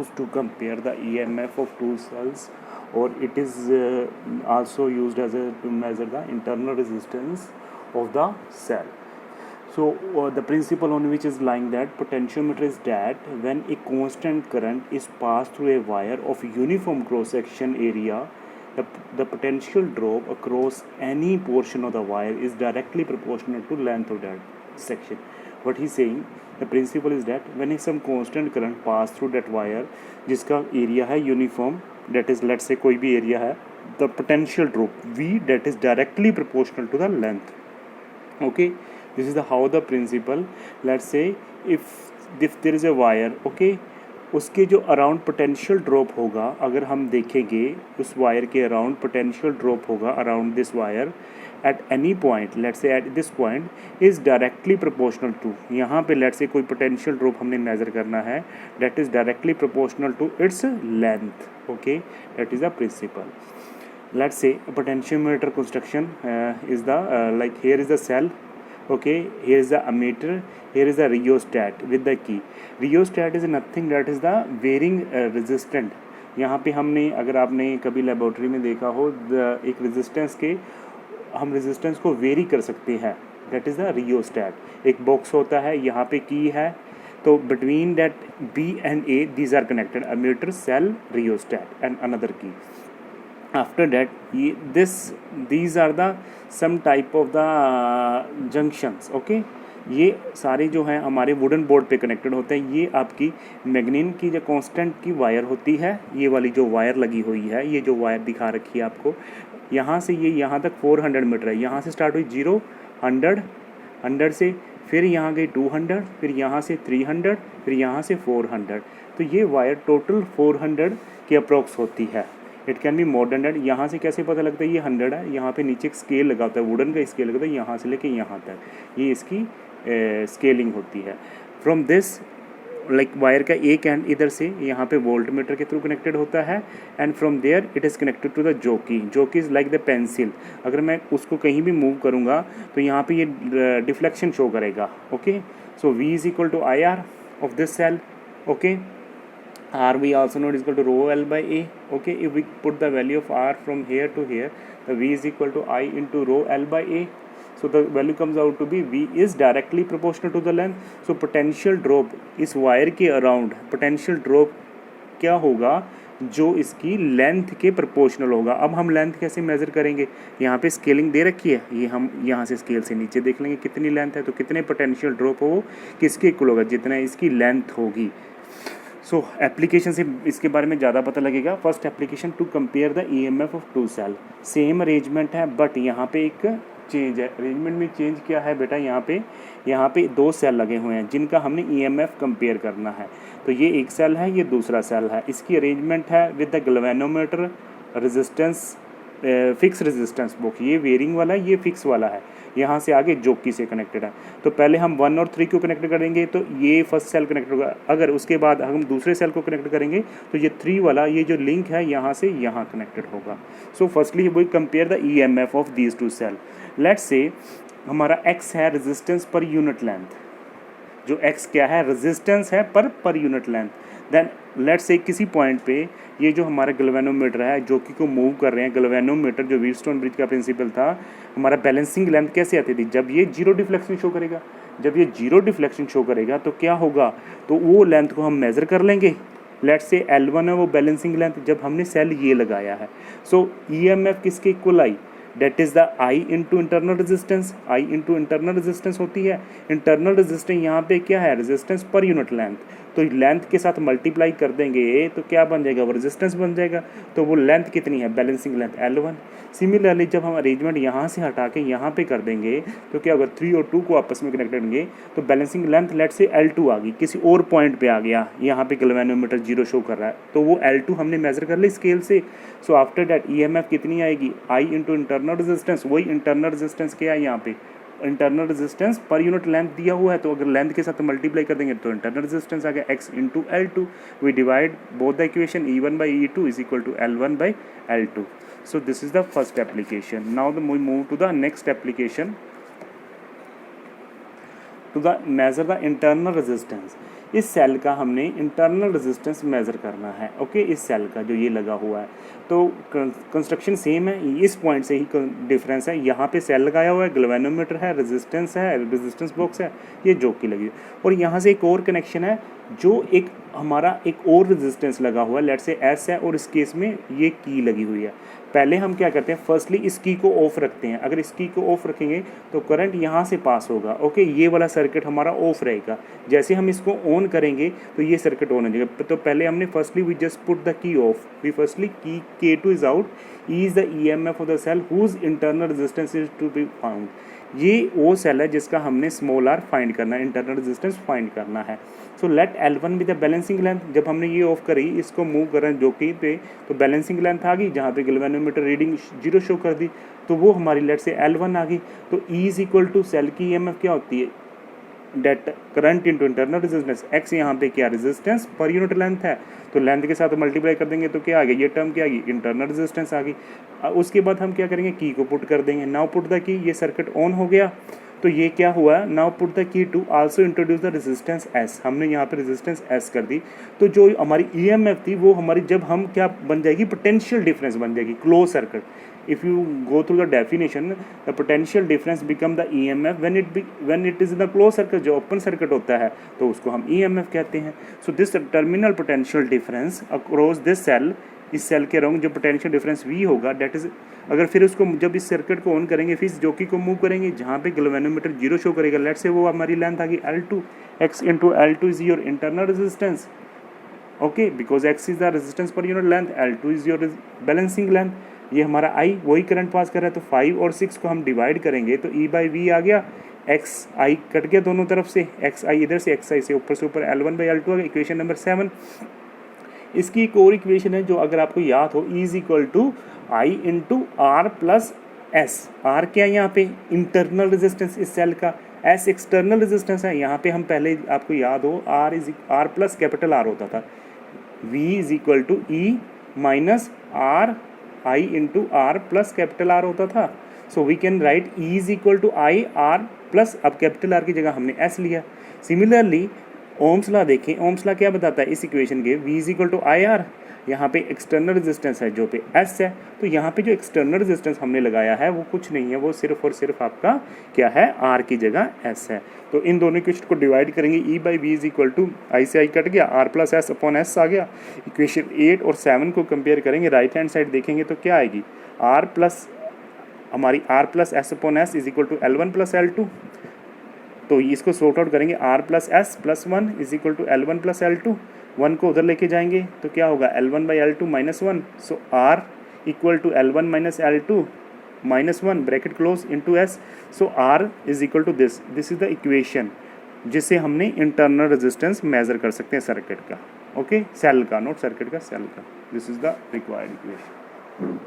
used to compare the EMF of two cells, or it is also used as to measure the internal resistance of the cell. So the principle on which is lying that potentiometer is that when a constant current is passed through a wire of uniform cross section area, the potential drop across any portion of the wire is directly proportional to length of that section. What he's saying, the principle is that when some constant current pass through that wire जिसका area है uniform, that is let's say कोई भी area है, the potential drop V that is directly proportional to the length. Okay, this is the how the principle. Let's say if there is a wire, okay, उसके जो around potential drop होगा, अगर हम देखेंगे उस वायर के around potential drop होगा around this wire at any point, let's say at this point is directly proportional to, यहाँ पे लेट्स से कोई पोटेंशियल ड्रॉप हमने मेज़र करना है, that is directly proportional to its length. Okay, that is the principle. Let's say a potentiometer construction is the like here is the cell, okay, here is the ammeter, here is the rheostat with the key. Rheostat is nothing that is the varying resistant. यहाँ पे हमने, अगर आपने कभी laboratory में देखा हो, एक रेजिस्टेंस के हम रेजिस्टेंस को वेरी कर सकते हैं, दैट इज़ द rheostat. एक बॉक्स होता है, यहाँ पे की है, तो between that B and A these are connected, ammeter, cell, rheostat and another key. After that these are the some type of the junctions. okay, ये सारे जो हैं हमारे वुडन बोर्ड पे कनेक्टेड होते हैं. ये आपकी मैग्नीन की जो कांस्टेंट की वायर होती है, ये वाली जो वायर लगी हुई है, ये जो वायर दिखा रखी है आपको, यहाँ से ये यहाँ तक 400 मीटर है. यहाँ से स्टार्ट हुई 0, 100 से, फिर यहाँ गई 200, फिर यहाँ से 300, फिर यहाँ से 400. तो ये वायर टोटल 400 की अप्रोक्स होती है. It can be more than that. यहाँ से कैसे पता लगता है ये 100 है, यहाँ पे नीचे एक स्केल लगा होता है, वुडन का स्केल लगा होता है, यहाँ से लेके यहाँ तक ये इसकी स्केलिंग होती है. फ्रॉम दिस लाइक वायर का एक एंड इधर से यहाँ पे वोल्ट मीटर के थ्रू कनेक्टेड होता है, and from there it is connected to the jockey. Jockey is like the pencil. अगर मैं उसको कहीं भी मूव करूँगा तो यहाँ पे ये डिफ्लेक्शन शो करेगा. Okay, so V is equal to IR of this cell. Okay, R we also know is equal to rho L by A. Okay, if we put the value of R from here to here, the V is equal to I into rho L by A. So the value comes out to be V is directly proportional to the length. So potential drop इस wire के around potential drop क्या होगा, जो इसकी length के proportional होगा. अब हम लेंथ कैसे मेज़र करेंगे, यहाँ पे स्केलिंग दे रखी है, ये हम यहाँ से स्केल से नीचे देख लेंगे कितनी लेंथ है, तो कितने पोटेंशियल ड्रॉप हो किसके इक्वल होगा, जितना इसकी लेंथ होगी. सो एप्लीकेशन से इसके बारे में ज़्यादा पता लगेगा. First application to compare the EMF of two cell. Same arrangement है बट यहाँ पे एक चेंज है. अरेंजमेंट में चेंज क्या है बेटा, यहाँ पे दो सेल लगे हुए हैं जिनका हमने EMF कंपेयर करना है. तो ये एक सेल है, ये दूसरा सेल है. इसकी अरेंजमेंट है with the galvanometer, resistance, fix resistance box. ये वेरिंग वाला है, ये फिक्स वाला है. यहाँ से आगे जोकी से कनेक्टेड है. तो पहले हम 1 और 3 को कनेक्ट करेंगे तो ये फर्स्ट सेल कनेक्ट होगा. अगर उसके बाद हम दूसरे सेल को कनेक्ट करेंगे तो ये 3 वाला ये जो लिंक है यहाँ से यहाँ कनेक्टेड होगा. So firstly we compare the EMF of these two cell. Let's say हमारा X है रेजिस्टेंस पर यूनिट लेंथ. जो X क्या है, रेजिस्टेंस है per unit length. Then let's say किसी पॉइंट पे ये जो हमारा गैल्वेनोमीटर है जोकी को मूव कर रहे हैं. गैल्वेनोमीटर जो व्हीटस्टोन ब्रिज का प्रिंसिपल था, हमारा बैलेंसिंग लेंथ कैसे आती थी, जब ये जीरो डिफ्लेक्शन शो करेगा. जब ये जीरो डिफ्लेक्शन शो करेगा तो क्या होगा, तो वो लेंथ को हम मेज़र कर लेंगे. लेट्स से L1 है वो बैलेंसिंग लेंथ, जब हमने सेल ये लगाया है. सो EMF किसके equal I, that is the I into internal resistance. I into internal resistance होती है. इंटरनल रेजिस्टेंस यहाँ पे क्या है, रेजिस्टेंस पर यूनिट लेंथ. तो लेंथ के साथ मल्टीप्लाई कर देंगे तो क्या बन जाएगा, वो रेजिस्टेंस बन जाएगा. तो वो लेंथ कितनी है, बैलेंसिंग लेंथ L1. सिमिलरली जब हम अरेंजमेंट यहाँ से हटा के यहाँ पे कर देंगे तो क्या होगा, 3 और 2 को आपस में कनेक्ट करेंगे तो बैलेंसिंग लेंथ लेट से L2 आ गई, किसी और पॉइंट पे आ गया. यहाँ पे गैल्वेनोमीटर 0 शो कर रहा है तो वो L2 हमने मेज़र कर ली स्केल से. सो आफ्टर दैट EMF कितनी आएगी, I इंटू इंटरनल रेजिस्टेंस. वही इंटरनल रेजिस्टेंस क्या है, यहाँ पे internal resistance per unit length दिया हुआ है, तो अगर लेंथ के साथ मल्टीप्लाई कर देंगे तो इंटरनल रेजिस्टेंस आ गया X into L2. We divide both the equation E1 by E2 is equal to L1 by L2. So this is the first application. Now we move to the next application to the measure the internal resistance. इस cell का हमने internal resistance measure करना है। Okay, इस cell का जो ये लगा हुआ है, तो कंस्ट्रक्शन सेम है, इस पॉइंट से ही डिफरेंस है। यहाँ पे सेल लगाया हुआ है, गैल्वेनोमीटर है, रेजिस्टेंस है, रेजिस्टेंस बॉक्स है, ये जोक की लगी है, और यहाँ से एक और कनेक्शन है जो एक हमारा एक और रेजिस्टेंस लगा हुआ है, लेट्स से एस है, और इस केस में ये की लगी हुई है। पहले हम क्या करते हैं, फर्स्टली इस की को ऑफ रखते हैं। अगर इस की को ऑफ रखेंगे तो करंट यहाँ से पास होगा। ओके, ये वाला सर्किट हमारा ऑफ रहेगा। जैसे हम इसको ऑन करेंगे तो ये सर्किट ऑन हो जाएगा। तो पहले हमने firstly we just put the key off, we firstly key K2 is out, E is the EMF of the cell whose internal resistance is to be found. ये वो सेल है जिसका हमने स्मॉल r फाइंड करना है, internal resistance find करना है। So let L1 with the balancing length, जब हमने ये ऑफ करी, इसको मूव करें जो कि पे, तो बैलेंसिंग लेंथ आ गई, जहाँ पे गैल्वेनोमीटर रीडिंग 0 शो कर दी, तो वो हमारी लेट से L1 आ गई। तो E is equal to cell की EMF क्या होती है, that current into internal resistance. X यहाँ पे क्या रेजिस्टेंस पर यूनिट लेंथ है, तो लेंथ के साथ मल्टीप्लाई कर देंगे तो क्या आ गया, ये टर्म क्या आ गई, इंटरनल रेजिस्टेंस आ गई। उसके बाद हम क्या करेंगे, की को पुट कर देंगे। नाउ पुट द की, ये सर्किट ऑन हो गया, तो ये क्या हुआ, now put the key to also introduce the resistance S. हमने यहाँ पे रेजिस्टेंस एस कर दी, तो जो हमारी EMF थी वो हमारी जब हम क्या बन जाएगी, पोटेंशियल डिफरेंस बन जाएगी, close circuit. If you go through the definition, the potential difference become the EMF when it is in the closed circuit। जो open circuit होता है तो उसको हम EMF कहते हैं। So this terminal potential difference across this cell, इस cell के अराउंड जो पोटेंशियल डिफरेंस V होगा, डेट इज, अगर फिर उसको जब इस सर्किट को ऑन करेंगे, फिर इस जोकी को मूव करेंगे, जहाँ पे गैल्वेनोमीटर 0 शो करेगा, लेट से वो हमारी लेंथ आ गई L2। X into L2 is your internal resistance. Okay, because X is the resistance per unit length, L2 is your balancing length. ये हमारा I वही करंट पास कर रहा है, तो 5 और 6 को हम डिवाइड करेंगे तो E/V आ गया, XI कट गया दोनों तरफ से, XI इधर से, XI से ऊपर L1/L2 आ गया। Equation number 7। इसकी एक और इक्वेशन है जो अगर आपको याद हो, E is equal to I into R plus S। R क्या है यहाँ पे, इंटरनल रेजिस्टेंस इस सेल का, S एक्सटर्नल रेजिस्टेंस है। यहाँ पे हम पहले आपको याद हो R प्लस कैपिटल R होता था, V is equal to E minus R I into R plus capital R होता था। So we can write E is equal to I R plus, अब कैपिटल R की जगह हमने S लिया। Similarly Ohm's law देखें, ओम्स लॉ क्या बताता है इस इक्वेशन के, V is equal to I R, यहाँ पे एक्सटर्नल रेजिस्टेंस है जो पे S है, तो यहाँ पे जो एक्सटर्नल रेजिस्टेंस हमने लगाया है वो कुछ नहीं है, वो सिर्फ और सिर्फ आपका क्या है, R की जगह S है। तो इन दोनों इक्वेशन को डिवाइड करेंगे, E/V is equal to I से I कट गया, R plus S upon S आ गया। इक्वेशन 8 और 7 को कंपेयर करेंगे, राइट हैंड साइड देखेंगे तो क्या आएगी, R plus S upon S is equal to L1 plus L2। तो इसको सॉर्ट आउट करेंगे, R plus S plus 1 is equal to L1 plus L2। 1 को उधर लेके जाएंगे तो क्या होगा, L1/L2 minus 1। So R equal to L1 minus L2 minus 1 bracket close into S। So R is equal to this is the equation जिससे हमने internal resistance measure कर सकते हैं सर्किट का। ओके, सेल का, नॉट सर्किट का, cell का। This is the required equation.